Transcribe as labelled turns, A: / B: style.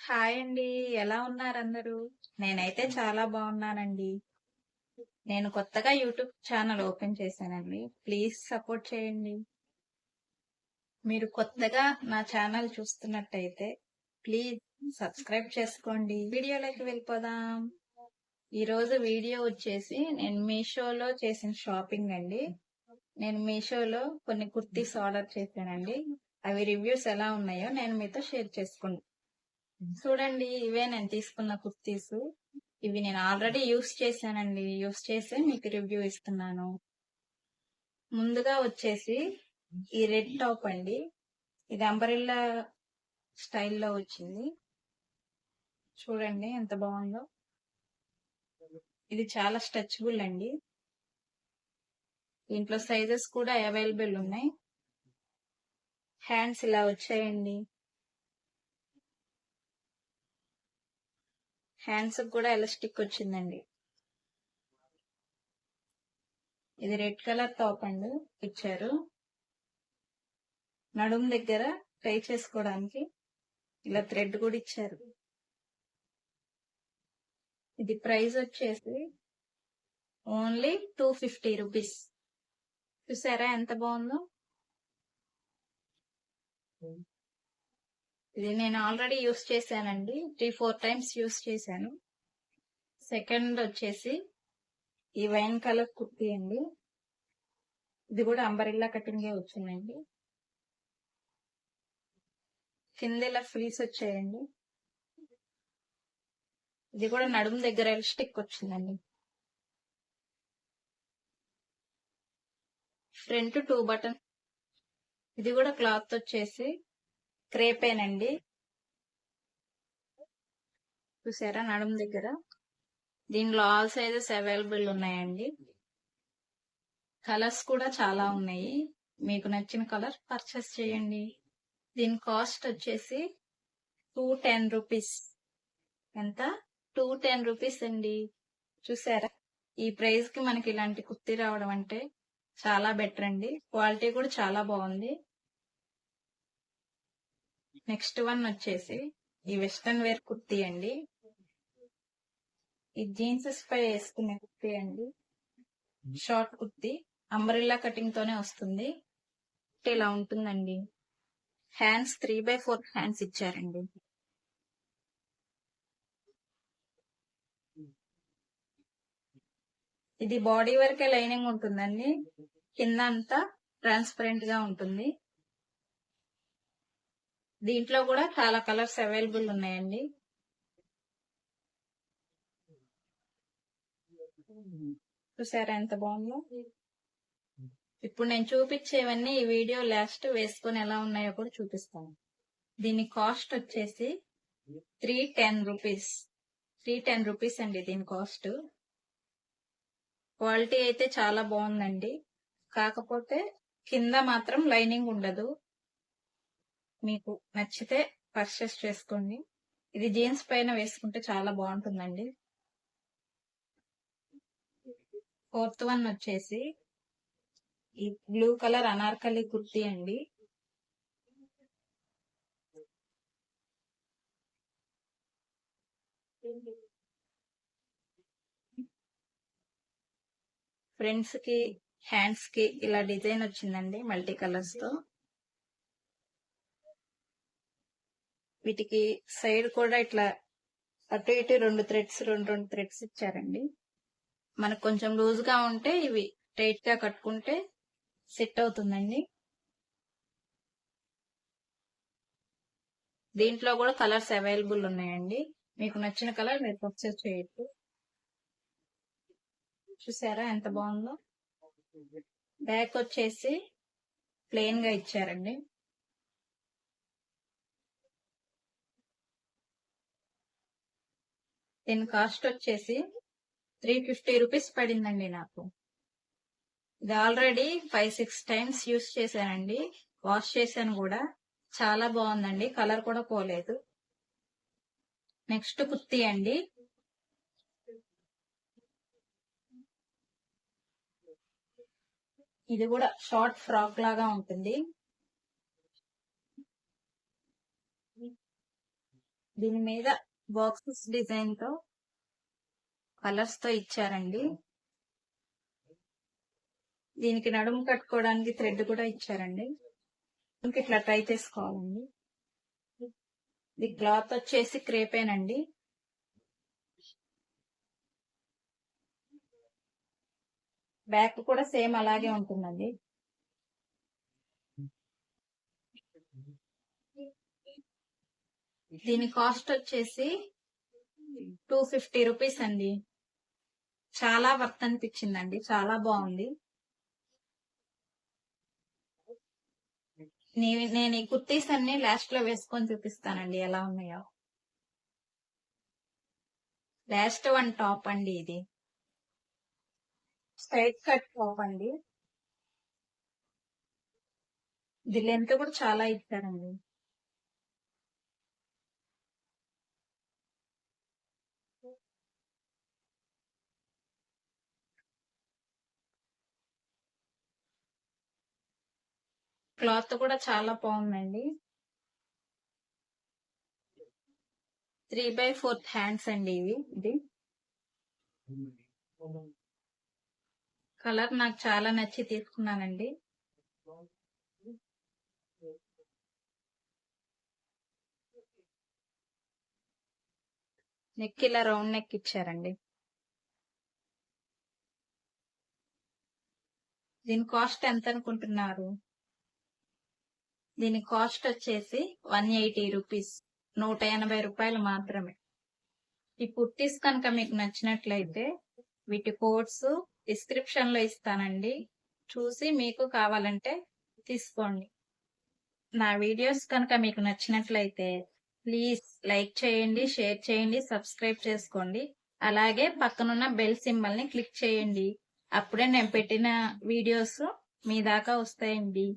A: Hi అండి. ఎలా ఉన్నారు అందరూ? నేనైతే చాలా బాగున్నానండి. నేను కొత్తగా యూట్యూబ్ ఛానల్ ఓపెన్ చేశానండి. ప్లీజ్ సపోర్ట్ చేయండి. మీరు కొత్తగా నా ఛానల్ చూస్తున్నట్టయితే ప్లీజ్ సబ్స్క్రైబ్ చేసుకోండి. వీడియోలోకి వెళ్ళిపోదాం. ఈరోజు వీడియో వచ్చేసి నేను మీషోలో చేసిన షాపింగ్ అండి. నేను మీషోలో కొన్ని కుర్తీస్ ఆర్డర్ చేశానండి. అవి రివ్యూస్ ఎలా ఉన్నాయో నేను మీతో షేర్ చేసుకుంటాను. చూడండి, ఇవే నేను తీసుకున్న కుర్తీస్. ఇవి నేను ఆల్రెడీ యూస్ చేశానండి. యూస్ చేసే మీకు రివ్యూ ఇస్తున్నాను. ముందుగా వచ్చేసి ఈ రెడ్ టాప్ అండి. ఇది అంబరిల్లా స్టైల్లో వచ్చింది. చూడండి ఎంత బాగుందో. ఇది చాలా స్ట్రెచబుల్ అండి. దీంట్లో సైజెస్ కూడా అవైలబుల్ ఉన్నాయి. హ్యాండ్స్ ఇలా వచ్చాయండి. హ్యాండ్స్ కూడా ఎలాస్టిక్ వచ్చిందండి. ఇది రెడ్ కలర్ టాప్ అండి ఇచ్చారు. నడుం దగ్గర టై చేసుకోవడానికి ఇలా థ్రెడ్ కూడా ఇచ్చారు. ఇది ప్రైస్ వచ్చేసి ఓన్లీ 250 రూపీస్. చూసారా ఎంత బాగుందో. ఇది నేను ఆల్రెడీ యూస్ చేశానండి. 3-4 టైమ్స్ యూస్ చేశాను. సెకండ్ వచ్చేసి ఈ వైన్ కలర్ కుర్తీ అండి. ఇది కూడా అంబరిల్లా కటింగే వచ్చిందండి. కింద ఇలా ఫ్రిల్స్ వచ్చాయండి. ఇది కూడా నడుము దగ్గర ఎలాస్టిక్ వచ్చిందండి. Front 2 button. ఇది కూడా క్లాత్ వచ్చేసి క్రేపేనండి. చూసారా నడుము దగ్గర. దీనిలో ఆల్ సైజెస్ అవైలబుల్ ఉన్నాయండి. కలర్స్ కూడా చాలా ఉన్నాయి. మీకు నచ్చిన కలర్ పర్చేస్ చేయండి. దీని కాస్ట్ వచ్చేసి 210 రూపీస్. ఎంత? 210 రూపీస్ అండి. చూసారా, ఈ ప్రైస్ కి మనకి ఇలాంటి కుర్తీ రావడం అంటే చాలా బెటర్ అండి. క్వాలిటీ కూడా చాలా బాగుంది. నెక్స్ట్ వన్ వచ్చేసి ఈ వెస్టర్న్ వేర్ కుర్తీ అండి. ఈ జీన్సెస్ పై వేసుకునే కుర్తీ అండి. షార్ట్ కుర్తీ అంబ్రెల్లా కటింగ్ తోనే వస్తుంది. ఇలా ఉంటుందండి. హ్యాండ్స్ 3/4 హ్యాండ్స్ ఇచ్చారండి. ఇది బాడీ వరకే లైనింగ్ ఉంటుందండి. కింద అంతా ట్రాన్స్పరెంట్ గా ఉంటుంది. దీంట్లో కూడా చాలా కలర్స్ అవైలబుల్ ఉన్నాయండి. చూసారా ఎంత బాగుందో. ఇప్పుడు నేను చూపించేవన్నీ ఈ వీడియో లాస్ట్ వేసుకొని ఎలా ఉన్నాయో కూడా చూపిస్తాను. దీని కాస్ట్ వచ్చేసి 310 రూపీస్. 310 రూపీస్ అండి దీని కాస్ట్. క్వాలిటీ అయితే చాలా బాగుందండి. కాకపోతే కింద మాత్రం లైనింగ్ ఉండదు. మీకు నచ్చితే పర్చేస్ చేసుకోండి. ఇది జీన్స్ పైన వేసుకుంటే చాలా బాగుంటుందండి. ఫోర్త్ వన్ వచ్చేసి ఈ బ్లూ కలర్ అనార్కలి కుర్తీ అండి. ఫ్రంట్స్ కి హ్యాండ్స్ కి ఇలా డిజైన్ వచ్చిందండి మల్టీ కలర్స్ తో. వీటికి సైడ్ కూడా ఇట్లా అటు ఇటు రెండు థ్రెడ్స్ ఇచ్చారండి. మనకు కొంచెం లూజ్ గా ఉంటే ఇవి టైట్ గా కట్టుకుంటే సెట్ అవుతుందండి. దీంట్లో కూడా కలర్స్ అవైలబుల్ ఉన్నాయండి. మీకు నచ్చిన కలర్ మీరు పర్చేస్ చేయొచ్చు. చూసారా ఎంత బాగుందో. బ్యాక్ వచ్చేసి ప్లెయిన్ గా ఇచ్చారండి. దీని కాస్ట్ వచ్చేసి 350 రూపీస్ పడిందండి నాకు. ఇది ఆల్రెడీ 5-6 టైమ్స్ యూస్ చేశానండి. వాష్ చేశాను కూడా. చాలా బాగుందండి. కలర్ కూడా పోలేదు. నెక్స్ట్ కుర్తీ అండి. ఇది కూడా షార్ట్ ఫ్రాక్ లాగా ఉంటుంది. దీని మీద బాక్సెస్ డిజైన్ తో కలర్స్ తో ఇచ్చారండి. దీనికి నడుము కట్టుకోవడానికి థ్రెడ్ కూడా ఇచ్చారండి. ఇంకా ఇట్లా ట్రై చేసుకోవాలండి. ఇది క్లాత్ వచ్చేసి క్రేపేనండి. బ్యాక్ కూడా సేమ్ అలాగే ఉంటుందండి. దీని కాస్ట్ వచ్చేసి 250 రూపీస్ అండి. చాలా వర్త్ అనిపించిందండి. చాలా బాగుంది. నేను ఈ కుర్తీస్ అన్ని లాస్ట్ లో వేసుకొని చూపిస్తానండి ఎలా ఉన్నాయో. లాస్ట్ వన్ టాప్ అండి. ఇది స్ట్రైట్ కట్ టాప్ అండి. ఇది లెంత్ కూడా చాలా ఇచ్చారండి. క్లాత్ కూడా చాలా బాగుందండి. 3/4 హ్యాండ్స్ అండి ఇవి. ఇది కలర్ నాకు చాలా నచ్చి తీసుకున్నానండి. నెక్ ఇలా రౌండ్ నెక్ ఇచ్చారండి. దీని కాస్ట్ ఎంత అనుకుంటున్నారు? దీని కాస్ట్ వచ్చేసి 180 రూపీస్, 180 రూపాయలు మాత్రమే. ఈ కుర్తీస్ కనుక మీకు నచ్చినట్లయితే వీటి కోడ్స్ డిస్క్రిప్షన్ లో ఇస్తానండి. చూసి మీకు కావాలంటే తీసుకోండి. నా వీడియోస్ కనుక మీకు నచ్చినట్లయితే ప్లీజ్ లైక్ చేయండి, షేర్ చేయండి, సబ్స్క్రైబ్ చేసుకోండి. అలాగే పక్కనున్న బెల్ సింబల్ ని క్లిక్ చేయండి. అప్పుడే నేను పెట్టిన వీడియోస్ మీ దాకా వస్తాయండి.